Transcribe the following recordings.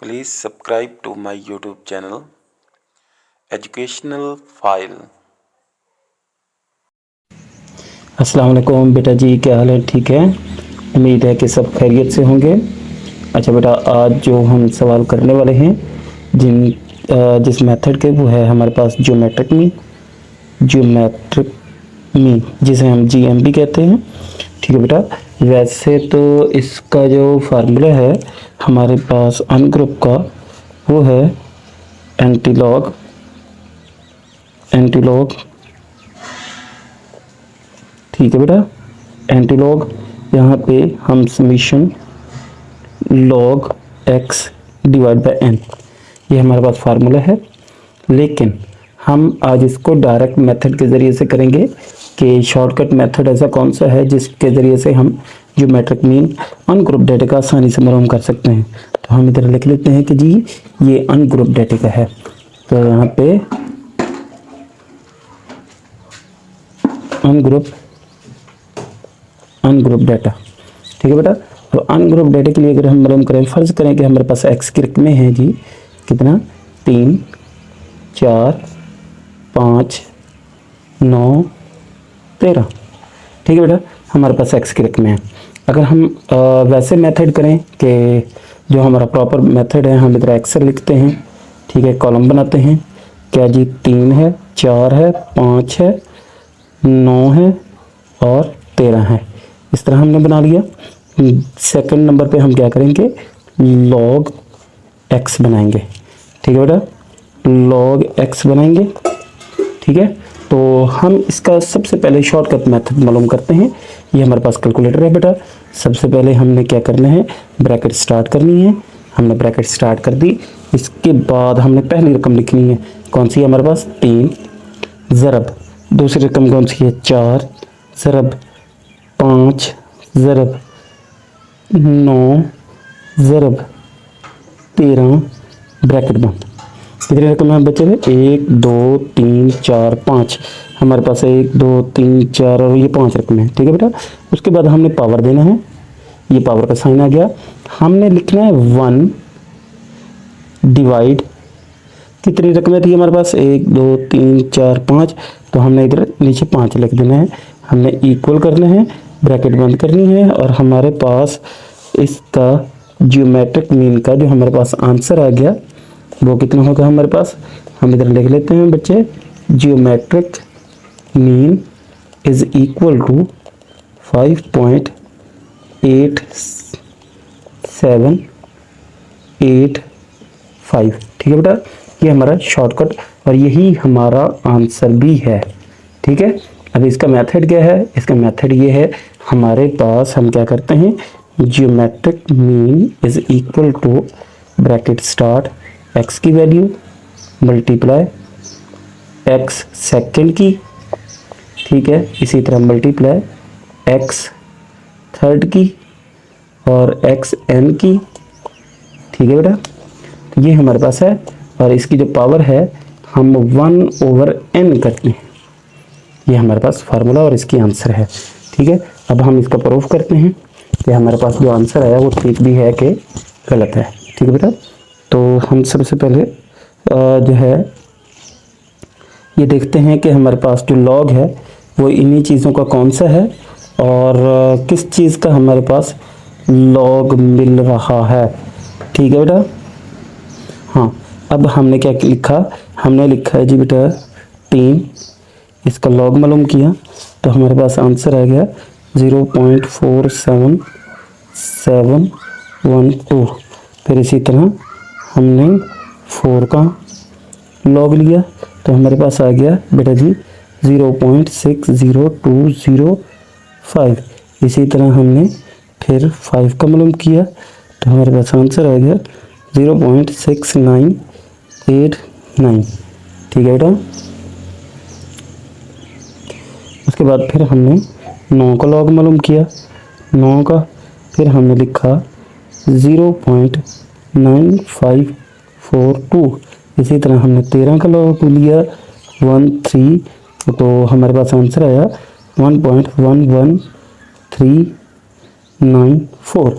Please subscribe to my YouTube channel, Educational File। अस्सलाम वालेकुम बेटा जी, क्या हाल है? ठीक है, उम्मीद है कि सब खैरियत से होंगे। अच्छा बेटा, आज जो हम सवाल करने वाले हैं जिस मेथड के, वो है हमारे पास ज्योमेट्रिक मीन जिसे हम जीएम भी कहते हैं। ठीक है बेटा, वैसे तो इसका जो फार्मूला है हमारे पास अन ग्रुप का, वो है एंटीलॉग ठीक है बेटा, एंटीलॉग। यहाँ पे हम summation log x divide by n, ये हमारे पास फार्मूला है। लेकिन हम आज इसको डायरेक्ट मेथड के ज़रिए से करेंगे कि शॉर्टकट मेथड ऐसा कौन सा है जिसके ज़रिए से हम ज्योमेट्रिक मीन अनग्रुप डेटा का आसानी से मालूम कर सकते हैं। तो हम इधर लिख लेते हैं कि जी ये अनग्रुप डेटा का है। तो यहाँ पे अनग्रुप डाटा, ठीक है बेटा। तो अनग्रुप डाटा के लिए अगर हम मालूम करें, फर्ज करें कि हमारे पास एक्स की रकमें हैं जी, कितना 3, 4, 5, 9, 13, ठीक है बेटा, हमारे पास एक्स की रकमें हैं। अगर हम वैसे मेथड करें कि जो हमारा प्रॉपर मेथड है, हम इधर एक्स लिखते हैं, ठीक है, कॉलम बनाते हैं, क्या जी 3 है, 4 है, 5 है, 9 है और 13 है। इस तरह हमने बना लिया। सेकंड नंबर पे हम क्या करेंगे, लॉग एक्स बनाएंगे, ठीक है बेटा, लॉग एक्स बनाएंगे, ठीक है। तो हम इसका सबसे पहले शॉर्टकट मेथड मालूम करते हैं। ये हमारे पास कैलकुलेटर है बेटा। सबसे पहले हमने क्या करना है, ब्रैकेट स्टार्ट करनी है। हमने ब्रैकेट स्टार्ट कर दी। इसके बाद हमने पहली रकम लिखनी है, कौन सी है हमारे पास 3 ज़रब, दूसरी रकम कौन सी है 4 ज़रब 5 ज़रब 9 ज़रब 13, ब्रैकेट बंद। कितनी रकम है बच्चे में, 1 2 3 4 5, हमारे पास 1 2 3 4 और ये 5 रकम है, ठीक है बेटा। उसके बाद हमने पावर देना है, ये पावर का साइन आ गया। हमने लिखना है 1 डिवाइड, कितनी रकमें थी हमारे पास 1 2 3 4 5, तो हमने इधर नीचे 5 लिख देना है। हमने इक्वल करना है, ब्रैकेट बंद करनी है और हमारे पास इसका ज्योमेट्रिक मीन का जो हमारे पास आंसर आ गया वो कितना होगा हमारे पास, हम इधर लिख लेते हैं बच्चे, geometric mean is equal to 5.8785, ठीक है बेटा। ये हमारा शॉर्टकट और यही हमारा आंसर भी है, ठीक है। अब इसका मेथड क्या है, इसका मेथड ये है, हमारे पास हम क्या करते हैं, geometric mean is equal to bracket start x की वैल्यू मल्टीप्लाई एक्स सेकेंड की, ठीक है, इसी तरह मल्टीप्लाई एक्स थर्ड की और एक्स एन की, ठीक है बेटा। तो ये हमारे पास है और इसकी जो पावर है हम 1/n करते हैं। ये हमारे पास फार्मूला और इसकी आंसर है, ठीक है। अब हम इसका प्रूफ करते हैं कि हमारे पास जो आंसर आया वो ठीक भी है कि गलत है, ठीक है बेटा। तो हम सबसे पहले जो है ये देखते हैं कि हमारे पास जो लॉग है वो इन्हीं चीज़ों का कौन सा है और किस चीज़ का हमारे पास लॉग मिल रहा है, ठीक है बेटा। हाँ, अब हमने क्या लिखा, हमने लिखा है जी बेटा 3, इसका लॉग मालूम किया तो हमारे पास आंसर आ गया 0.47712। फिर इसी तरह हमने 4 का लॉग लिया तो हमारे पास आ गया बेटा जी 0.60205। इसी तरह हमने फिर 5 का मालूम किया तो हमारे पास आंसर आ गया 0.6989, ठीक है बेटा। उसके बाद फिर हमने 9 का लॉग मालूम किया, 9 का, फिर हमने लिखा 0.9542। इसी तरह हमने 13 का लॉग लिया 13, तो हमारे पास आंसर आया 1.11394,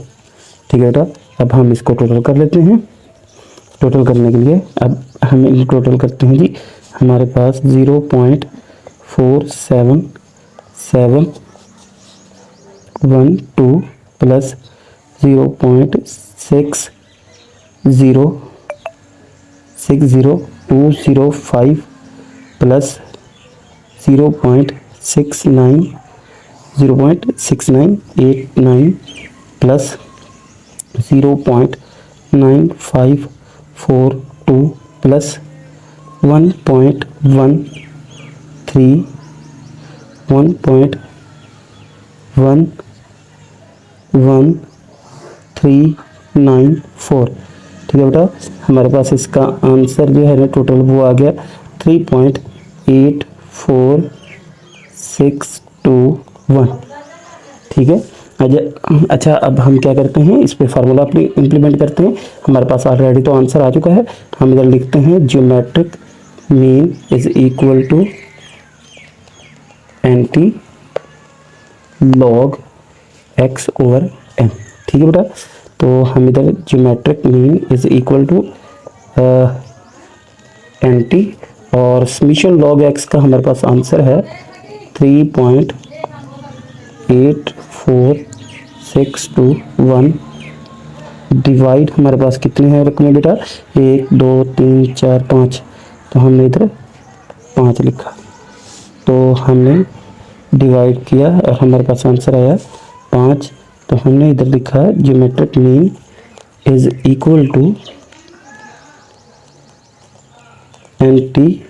ठीक है बेटा। अब हम इसको टोटल कर लेते हैं, टोटल करने के लिए अब हम इन टोटल करते हैं जी। हमारे पास 0.47712 प्लस 0.606205 प्लस 0.6989 प्लस 0.9542 प्लस 1.1394। ठीक है बेटा, हमारे पास इसका आंसर जो है ना टोटल वो आ गया 3.84621। ठीक है। अच्छा, अब हम क्या करते हैं, इस पे फार्मूला अपनी इम्प्लीमेंट करते हैं। हमारे पास ऑलरेडी तो आंसर आ चुका है। हम इधर लिखते हैं geometric mean is equal to anti log x over n. ठीक है बेटा, तो हम इधर geometric mean is equal to anti और समीशन लॉग एक्स का हमारे पास आंसर है 3.84621 डिवाइड हमारे पास कितने हैं रकमें बेटा, 1 2 3 4 5, तो हमने इधर 5 लिखा, तो हमने डिवाइड किया और हमारे पास आंसर आया 5। तो हमने इधर लिखा geometric mean is equal to anti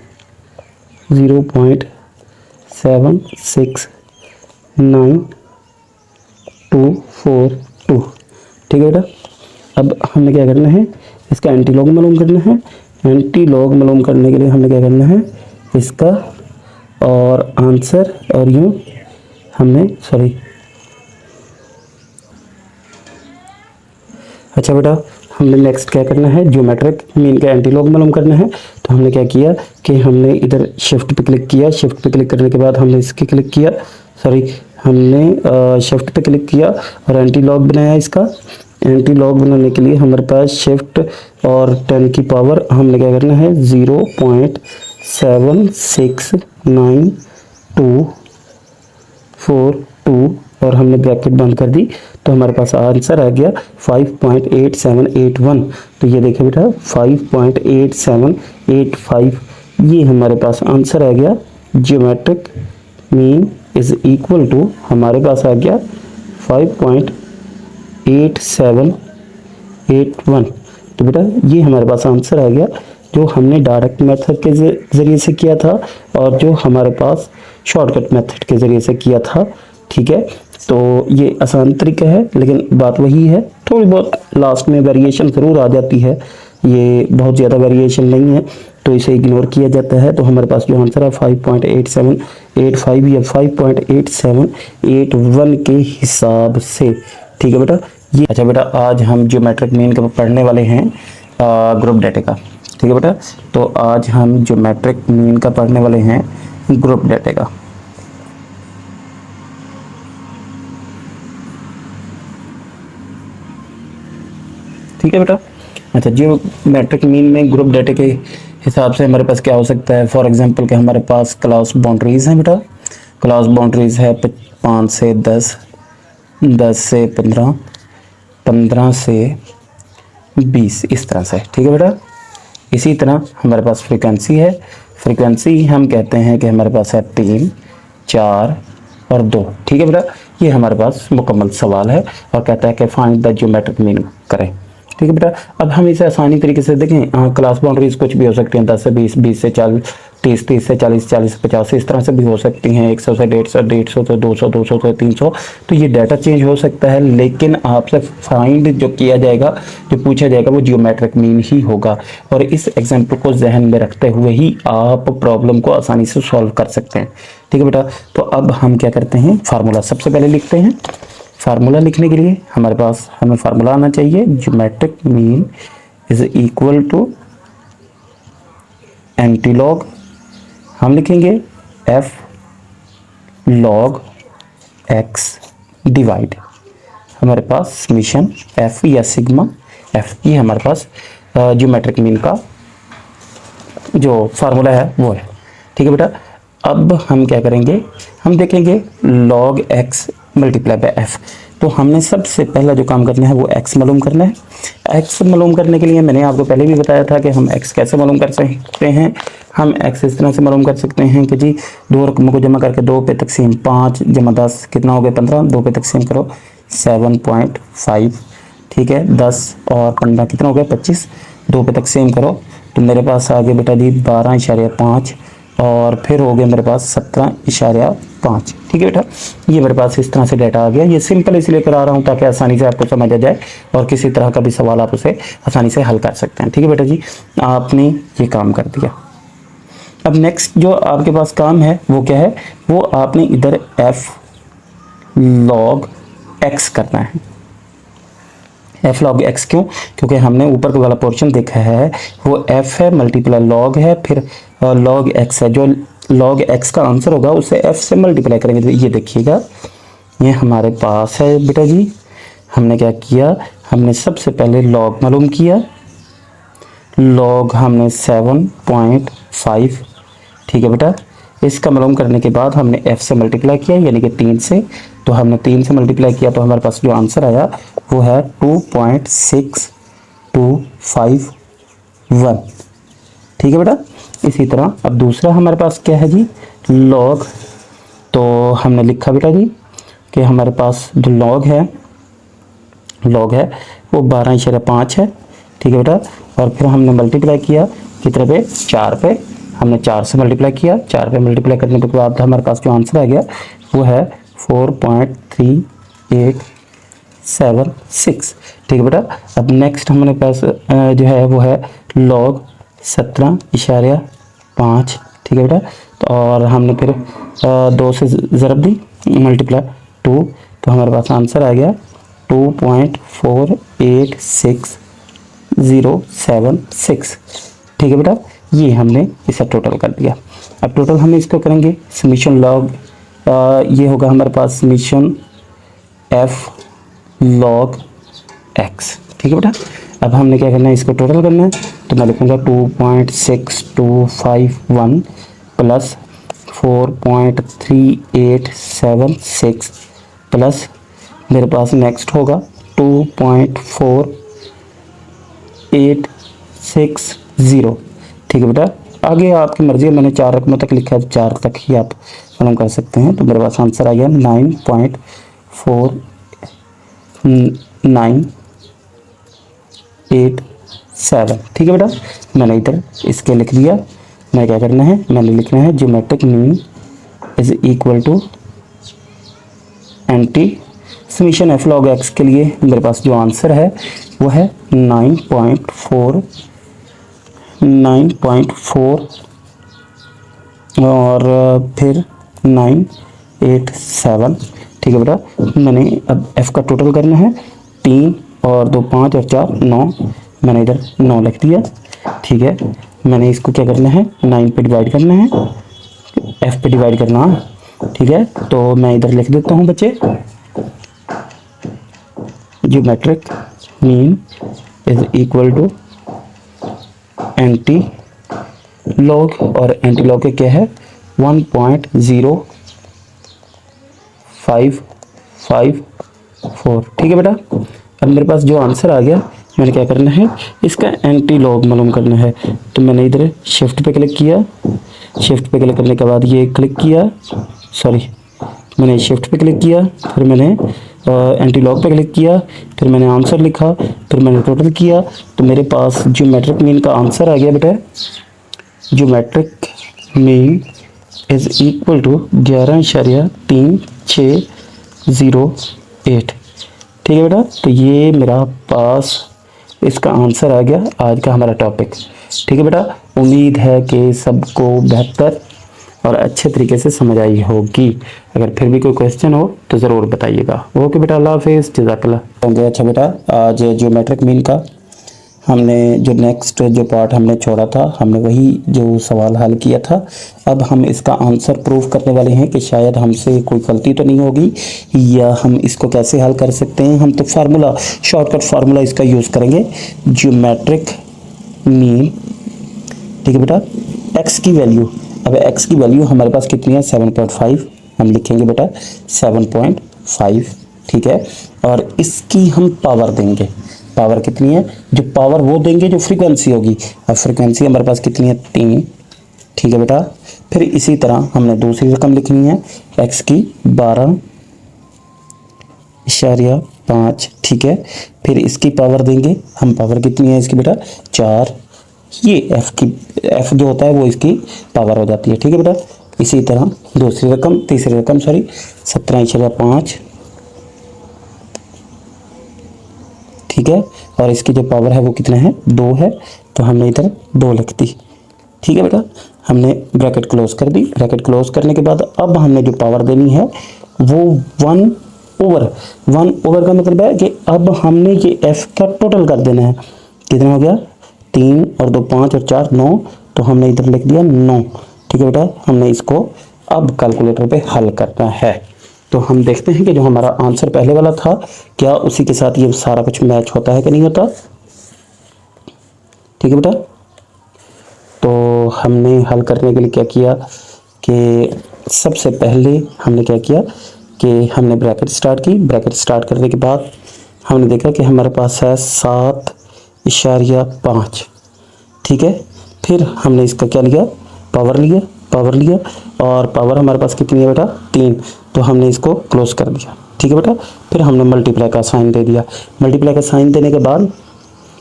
0.769242। ठीक है बेटा, अब हमें क्या करना है, इसका एंटी लॉग मालूम करना है। एंटी लॉग मालूम करने के लिए हमें क्या करना है, इसका और आंसर और यूँ हमने अच्छा बेटा, हमने नेक्स्ट क्या करना है, ज्योमेट्रिक मीन का एंटी लॉग मालूम करना है। तो हमने क्या किया कि हमने इधर शिफ्ट पे क्लिक किया, शिफ्ट पे क्लिक करने के बाद हमने इसके क्लिक किया, हमने शिफ्ट पे क्लिक किया और एंटी लॉग बनाया। इसका एंटी लॉग बनाने के लिए हमारे पास शिफ्ट और 10 की पावर हमने क्या करना है 0.769242 और हमने ब्रैकेट बंद कर दी, तो हमारे पास आंसर आ गया 5.8781। तो ये देखिए बेटा 5.8785 ये हमारे पास आंसर आ गया। Geometric mean is equal to हमारे पास आ गया 5.8781। तो बेटा ये हमारे पास आंसर आ गया, जो हमने डायरेक्ट मेथड के ज़रिए से किया था और जो हमारे पास शॉर्टकट मेथड के ज़रिए से किया था। ठीक है, तो ये आसान तरीका है, लेकिन बात वही है, थोड़ी बहुत लास्ट में वेरिएशन ज़रूर आ जाती है। ये बहुत ज़्यादा वेरिएशन नहीं है, तो इसे इग्नोर किया जाता है। तो हमारे पास जो आंसर है 5.8785 या 5.8781 के हिसाब से। ठीक है बेटा, ये अच्छा बेटा, आज हम ज्योमेट्रिक मीन का पढ़ने वाले हैं ग्रुप डेटा का। ठीक है बेटा, तो आज हम ज्योमेट्रिक मीन का पढ़ने वाले हैं ग्रुप डेटा का। ठीक है बेटा, अच्छा, ज्योमेट्रिक मीन में ग्रुप डेटा के हिसाब से हमारे पास क्या हो सकता है। फॉर एग्जांपल कि हमारे पास क्लास बाउंड्रीज हैं बेटा, क्लास बाउंड्रीज है 5 से 10, 10 से 15, 15 से 20, इस तरह से। ठीक है बेटा, इसी तरह हमारे पास फ्रीक्वेंसी है। फ्रीक्वेंसी हम कहते हैं कि हमारे पास है 3, 4 और 2। ठीक है बेटा, ये हमारे पास मुकम्मल सवाल है और कहता है कि फाइंड द ज्योमेट्रिक मीन करें। ठीक है बेटा, अब हम इसे आसानी तरीके से देखें। क्लास बाउंड्रीज कुछ भी हो सकती हैं, 10 से 20, 20 से 40, 30, 30 से 40, 40 से 50, इस तरह से भी हो सकती हैं, 100 से 150, 150 से 200, 200 से 300। तो ये डाटा चेंज हो सकता है, लेकिन आपसे फाइंड जो किया जाएगा, जो पूछा जाएगा, वो जियोमेट्रिक मीन ही होगा। और इस एग्जाम्पल को जहन में रखते हुए ही आप प्रॉब्लम को आसानी से सॉल्व कर सकते हैं। ठीक है बेटा, तो अब हम क्या करते हैं, फार्मूला सबसे पहले लिखते हैं। फार्मूला लिखने के लिए हमारे पास हमें फार्मूला आना चाहिए, geometric mean is equal to anti log, हम लिखेंगे एफ लॉग एक्स डिवाइड हमारे पास समीशन एफ या सिग्मा एफ की हमारे पास ज्योमेट्रिक मीन का जो फार्मूला है वो है। ठीक है बेटा, अब हम क्या करेंगे, हम देखेंगे log x multiply by f। तो हमने सबसे पहला जो काम करना है वो x मालूम करना है। x मालूम करने के लिए मैंने आपको पहले भी बताया था कि हम x कैसे मालूम कर सकते हैं। हम x इस तरह से मालूम कर सकते हैं कि जी दो रकमों को जमा करके 2 पे तकसीम 5 जमा 10 कितना हो गया 15, 2 पे तकसीम करो 7.5, ठीक है, 10 और 15 कितना हो गया 25, 2 पे तकसीम करो तो मेरे पास आ गया बेटा जी 12.5 और फिर हो गया मेरे पास 17.5। ठीक है बेटा, ये मेरे पास इस तरह से डाटा आ गया। ये सिंपल इसलिए करा रहा हूँ ताकि आसानी से आपको समझ आ जाए और किसी तरह का भी सवाल आप उसे आसानी से हल कर सकते हैं। ठीक है बेटा जी, आपने ये काम कर दिया। अब नेक्स्ट जो आपके पास काम है वो क्या है, वो आपने इधर f log x करना है। f log x क्यों, क्योंकि हमने ऊपर वाला पोर्शन देखा है वो f है मल्टीप्लाई log है फिर log x है। जो log x का आंसर होगा उसे f से मल्टीप्लाई करेंगे। तो ये देखिएगा ये हमारे पास है बेटा जी, हमने क्या किया, हमने सबसे पहले log मालूम किया, log हमने 7.5। ठीक है बेटा, इसका मालूम करने के बाद हमने f से मल्टीप्लाई किया यानी कि 3 से। तो हमने 3 से मल्टीप्लाई किया तो हमारे पास जो आंसर आया वो है 2.6251। ठीक है बेटा, इसी तरह अब दूसरा हमारे पास क्या है जी log। तो हमने लिखा बेटा जी कि हमारे पास जो log है वो 12.5 है। ठीक है बेटा, और फिर हमने मल्टीप्लाई किया कितने पे, 4 पे। हमने 4 से मल्टीप्लाई किया, 4 पे मल्टीप्लाई करने के बाद हमारे पास जो आंसर आ गया वो है 4.3876। ठीक है बेटा, अब नेक्स्ट हमारे पास जो है वो है log 17.5। ठीक है बेटा, तो और हमने फिर 2 से ज़रब दी मल्टीप्लाई 2, तो हमारे पास आंसर आ गया 2.486076। ठीक है बेटा, ये हमने इसे टोटल कर दिया। अब टोटल हम इसको करेंगे समीशन log, ये होगा हमारे पास समीशन f log x। ठीक है बेटा, अब हमने क्या करना है, इसको टोटल करना है। तो मैं लिखूँगा 2.6251 प्लस 4.3876 प्लस मेरे पास नेक्स्ट होगा 2.4860। ठीक है बेटा, आगे आपकी मर्जी है, मैंने 4 रकमों तक लिखा है, 4 तक ही आप मालूम कर सकते हैं। तो मेरे पास आंसर आ गया 9.4987। ठीक है बेटा, मैंने इधर इसके लिख दिया। मैं क्या करना है, मैंने लिखना है geometric mean is equal to anti summation f log x के लिए मेरे पास जो आंसर है वो है 9.4 और फिर 987। ठीक है बेटा, मैंने अब f का टोटल करना है, 3 और 2 5 और 4 9, मैंने इधर 9 लिख दिया। ठीक है, मैंने इसको क्या करना है 9 पे डिवाइड करना है, f पे डिवाइड करना। ठीक है, तो मैं इधर लिख देता हूँ बच्चे, geometric mean is equal to anti log, और एंटी लॉग के क्या है 1.0554। ठीक है बेटा, अब मेरे पास जो आंसर आ गया, मैंने क्या करना है इसका एंटी लॉग मालूम करना है। तो मैंने इधर शिफ्ट पे क्लिक किया, शिफ्ट पे क्लिक करने के बाद ये क्लिक किया, सॉरी मैंने शिफ्ट पे क्लिक किया, फिर मैंने एंटी लॉग पे क्लिक किया, फिर मैंने आंसर लिखा, फिर मैंने टोटल किया। तो मेरे पास ज्योमेट्रिक मीन का आंसर आ गया बेटा, geometric mean is equal to 11.3608। ठीक है बेटा, तो ये मेरा पास इसका आंसर आ गया आज का हमारा टॉपिक। ठीक है बेटा, उम्मीद है कि सबको बेहतर और अच्छे तरीके से समझ आई होगी। अगर फिर भी कोई क्वेश्चन हो तो ज़रूर बताइएगा। ओके बेटा, अल्लाह हाफिज़, जज़ाकल्लाह। अच्छा बेटा, आज ज्योमेट्रिक मीन का हमने जो नेक्स्ट जो पार्ट हमने छोड़ा था, हमने वही जो सवाल हल किया था। अब हम इसका आंसर प्रूव करने वाले हैं कि शायद हमसे कोई गलती तो नहीं होगी, या हम इसको कैसे हल कर सकते हैं। हम तो फार्मूला, शॉर्टकट फार्मूला इसका यूज़ करेंगे, ज्योमेट्रिक मीन, ठीक है बेटा। x की वैल्यू, अब x की वैल्यू हमारे पास कितनी है 7.5, हम लिखेंगे बेटा 7.5, ठीक है। और इसकी हम पावर देंगे, पावर कितनी है, जो पावर वो देंगे जो फ्रीक्वेंसी होगी। अब फ्रीक्वेंसी हमारे पास कितनी है 3, ठीक है बेटा। फिर इसी तरह हमने दूसरी रकम लिखनी है x की 12.5, ठीक है। फिर इसकी पावर देंगे हम, पावर कितनी है इसकी बेटा 4, ये f जो होता है वो इसकी पावर हो जाती है, ठीक है बेटा। इसी तरह तीसरी रकम 17.5, ठीक है। और इसकी जो पावर है वो कितना है 2 है, तो हमने इधर 2 लिख दी, ठीक है बेटा। हमने ब्रैकेट क्लोज कर दी। ब्रैकेट क्लोज करने के बाद अब हमने जो पावर देनी है वो 1/1 का मतलब है कि अब हमने ये f का टोटल कर देना है। कितना हो गया 3 और 2 5 और 4 9, तो हमने इधर लिख दिया 9, ठीक है बेटा। हमने इसको अब कैलकुलेटर पे हल करना है। तो हम देखते हैं कि जो हमारा आंसर पहले वाला था क्या उसी के साथ ये सारा कुछ मैच होता है कि नहीं होता, ठीक है बेटा। तो हमने हल करने के लिए क्या किया कि सबसे पहले हमने क्या किया कि हमने ब्रैकेट स्टार्ट की। ब्रैकेट स्टार्ट करने के बाद हमने देखा कि हमारे पास है 7.5, ठीक है। फिर हमने इसका क्या लिया, पावर लिया और पावर हमारे पास कितनी है बेटा 3, तो हमने इसको क्लोज कर दिया, ठीक है बेटा। फिर हमने मल्टीप्लाई का साइन दे दिया। मल्टीप्लाई का साइन देने के बाद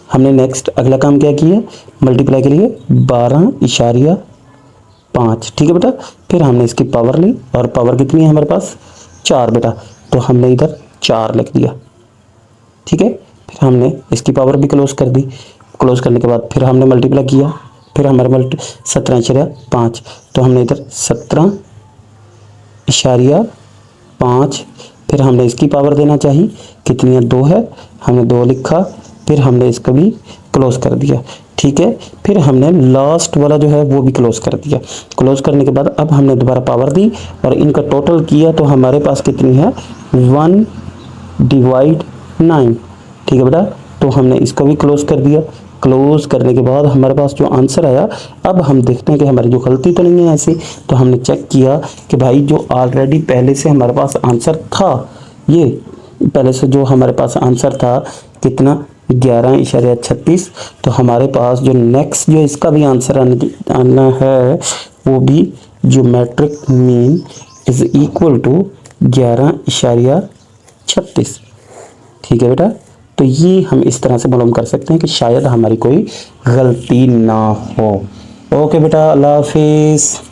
हमने नेक्स्ट अगला काम क्या किया, मल्टीप्लाई के लिए 12.5, ठीक है बेटा। फिर हमने इसकी पावर ली और पावर कितनी है हमारे पास 4 बेटा, तो हमने इधर 4 लिख दिया, ठीक है। फिर हमने इसकी पावर भी क्लोज कर दी। क्लोज करने के बाद फिर हमने मल्टीप्लाई किया, फिर हमारे 17.5, तो हमने इधर 17.5, फिर हमने इसकी पावर देना चाहिए कितनी है 2 है, हमने 2 लिखा। फिर हमने इसको भी क्लोज कर दिया, ठीक है। फिर हमने लास्ट वाला जो है वो भी क्लोज कर दिया। क्लोज करने के बाद अब हमने दोबारा पावर दी और इनका टोटल किया, तो हमारे पास कितनी है 1/9, ठीक है बेटा। तो हमने इसको भी क्लोज कर दिया। क्लोज करने के बाद हमारे पास जो आंसर आया, अब हम देखते हैं कि हमारी जो गलती तो नहीं है ऐसी। तो हमने चेक किया कि भाई जो ऑलरेडी पहले से हमारे पास आंसर था, ये पहले से जो हमारे पास आंसर था कितना 11.36, तो हमारे पास जो नेक्स्ट जो इसका भी आंसर आना है वो भी geometric mean is equal to 11.36, ठीक है बेटा। तो ये हम इस तरह से मालूम कर सकते हैं कि शायद हमारी कोई गलती ना हो। ओके बेटा, अल्लाह हाफिज़।